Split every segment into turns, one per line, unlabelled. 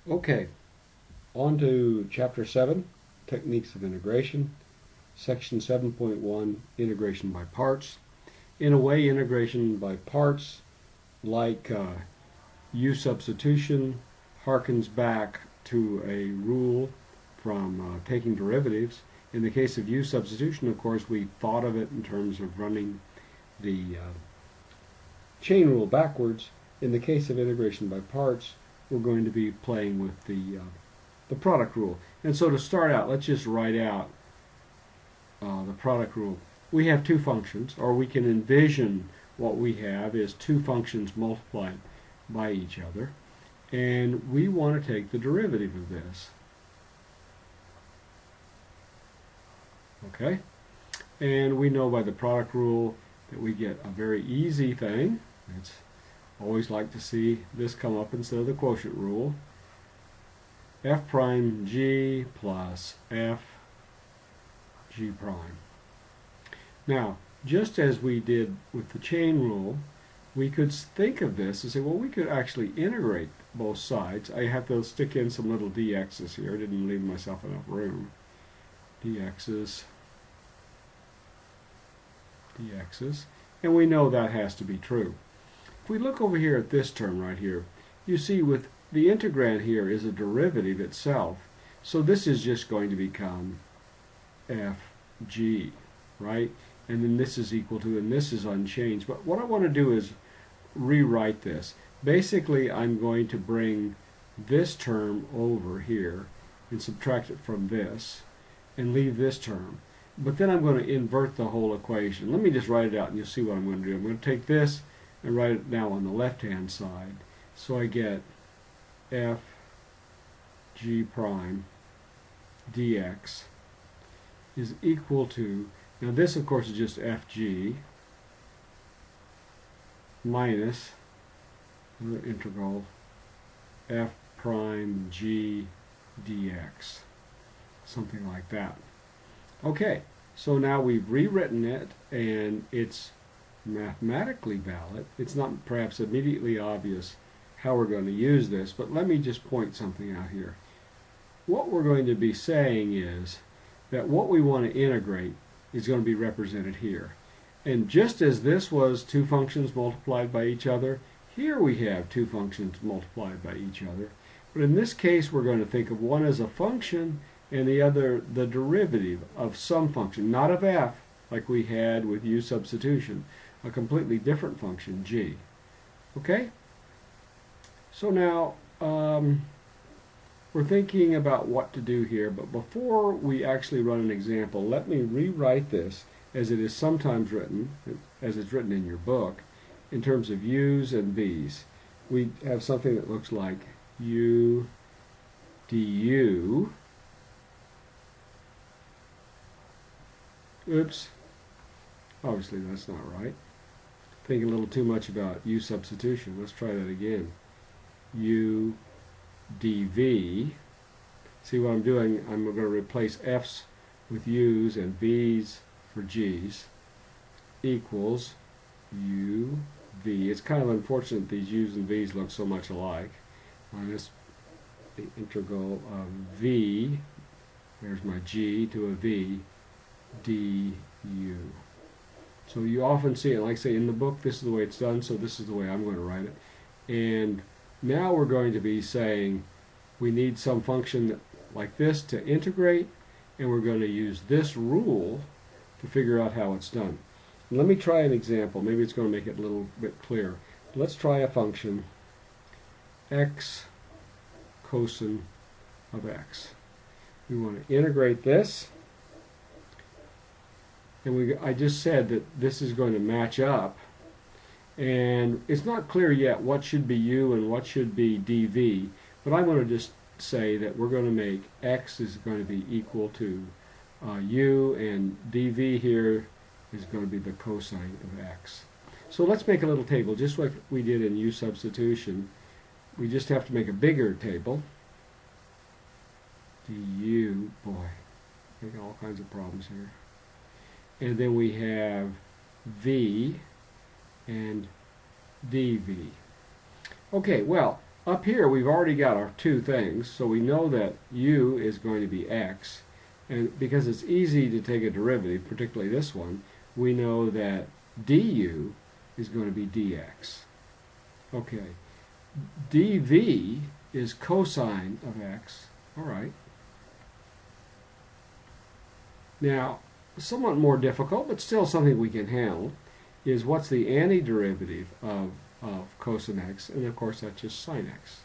Okay, on to Chapter 7, Techniques of Integration, Section 7.1, Integration by Parts. In a way, integration by parts, like U substitution, harkens back to a rule from taking derivatives. In the case of U substitution, of course, we thought of it in terms of running the chain rule backwards. In the case of integration by parts, we're going to be playing with the product rule. And so to start out, let's just write out the product rule. We have two functions, or we can envision what we have is two functions multiplied by each other, and we want to take the derivative of this. Okay? And we know by the product rule that we get a very easy thing. It's always like to see this come up instead of the quotient rule. F prime g plus f g prime. Now, just as we did with the chain rule, we could think of this and say, well, we could actually integrate both sides. I have to stick in some little dx's here. I didn't leave myself enough room. dx's, and we know that has to be true. If we look over here at this term right here, you see with the integrand here is a derivative itself, so this is just going to become fg, right? And then this is equal to, and this is unchanged. But what I want to do is rewrite this. Basically, I'm going to bring this term over here and subtract it from this and leave this term. But then I'm going to invert the whole equation. Let me just write it out and you'll see what I'm going to do. I'm going to take this and write it now on the left-hand side. So I get f g prime dx is equal to, now this of course is just fg minus another integral f prime g dx, something like that. Okay, so now we've rewritten it and it's mathematically valid. It's not perhaps immediately obvious how we're going to use this, but let me just point something out here. What we're going to be saying is that what we want to integrate is going to be represented here. And just as this was two functions multiplied by each other, here we have two functions multiplied by each other. But in this case, we're going to think of one as a function and the other the derivative of some function, not of f, like we had with U substitution, a completely different function, g. Okay? So now, we're thinking about what to do here, but before we actually run an example, let me rewrite this as it is sometimes written, as it's written in your book, in terms of u's and v's. We have something that looks like u du. Oops. Obviously that's not right. Thinking a little too much about u substitution. Let's try that again. U dv. See what I'm doing? I'm going to replace f's with u's and v's for g's equals u v. It's kind of unfortunate these u's and v's look so much alike. Minus the integral of v, there's my g, to a v du. So you often see it, like I say, in the book, this is the way it's done, so this is the way I'm going to write it. And now we're going to be saying we need some function like this to integrate, and we're going to use this rule to figure out how it's done. And let me try an example. Maybe it's going to make it a little bit clearer. Let's try a function x cosine of x. We want to integrate this, and I just said that this is going to match up, and it's not clear yet what should be u and what should be dv, but I'm going to just say that we're going to make x is going to be equal to u, and dv here is going to be the cosine of x. So let's make a little table, just like we did in u substitution. We just have to make a bigger table. du, boy, we got all kinds of problems here. And then we have v and dv. Okay, well, up here we've already got our two things, so we know that u is going to be x, and because it's easy to take a derivative, particularly this one, we know that du is going to be dx. Okay, dv is cosine of x. All right. Now, somewhat more difficult, but still something we can handle, is what's the antiderivative of cosine x, and of course that's just sine x.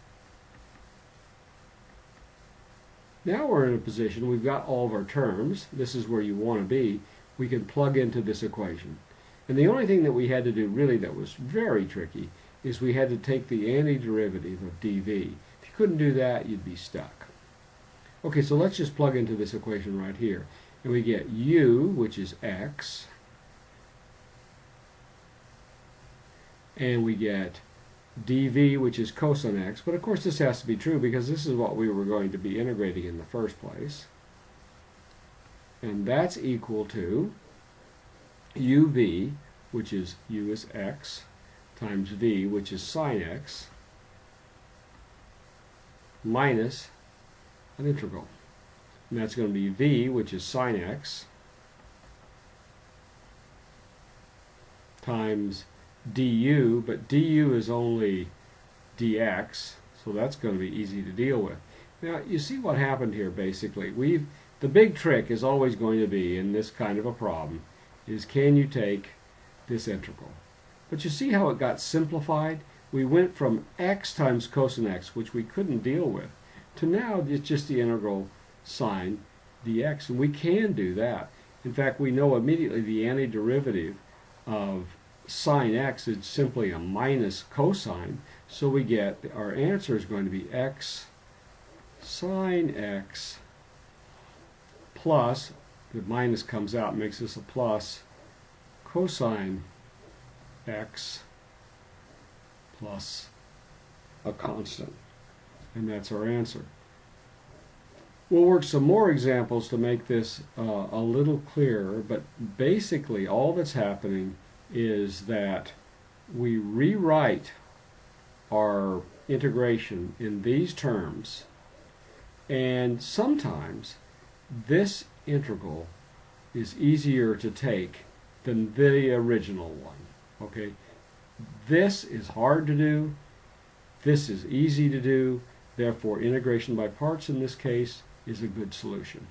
Now we're in a position, we've got all of our terms, this is where you want to be, we can plug into this equation. And the only thing that we had to do really that was very tricky is we had to take the antiderivative of dv. If you couldn't do that, you'd be stuck. Okay, so let's just plug into this equation right here. And we get u, which is x, and we get dv, which is cosine x. But of course this has to be true because this is what we were going to be integrating in the first place. And that's equal to uv, which is u is x, times v, which is sine x, minus an integral. And that's going to be v, which is sine x, times du, but du is only dx, so that's going to be easy to deal with. Now, you see what happened here, basically. The big trick is always going to be, in this kind of a problem, is can you take this integral? But you see how it got simplified? We went from x times cosine x, which we couldn't deal with, to now it's just the integral sine dx, and we can do that. In fact, we know immediately the antiderivative of sine x is simply a minus cosine, so we get our answer is going to be x sine x plus, the minus comes out and makes this a plus, cosine x plus a constant. And that's our answer. We'll work some more examples to make this a little clearer, but basically all that's happening is that we rewrite our integration in these terms, and sometimes this integral is easier to take than the original one. Okay, this is hard to do, this is easy to do, therefore integration by parts in this case is a good solution.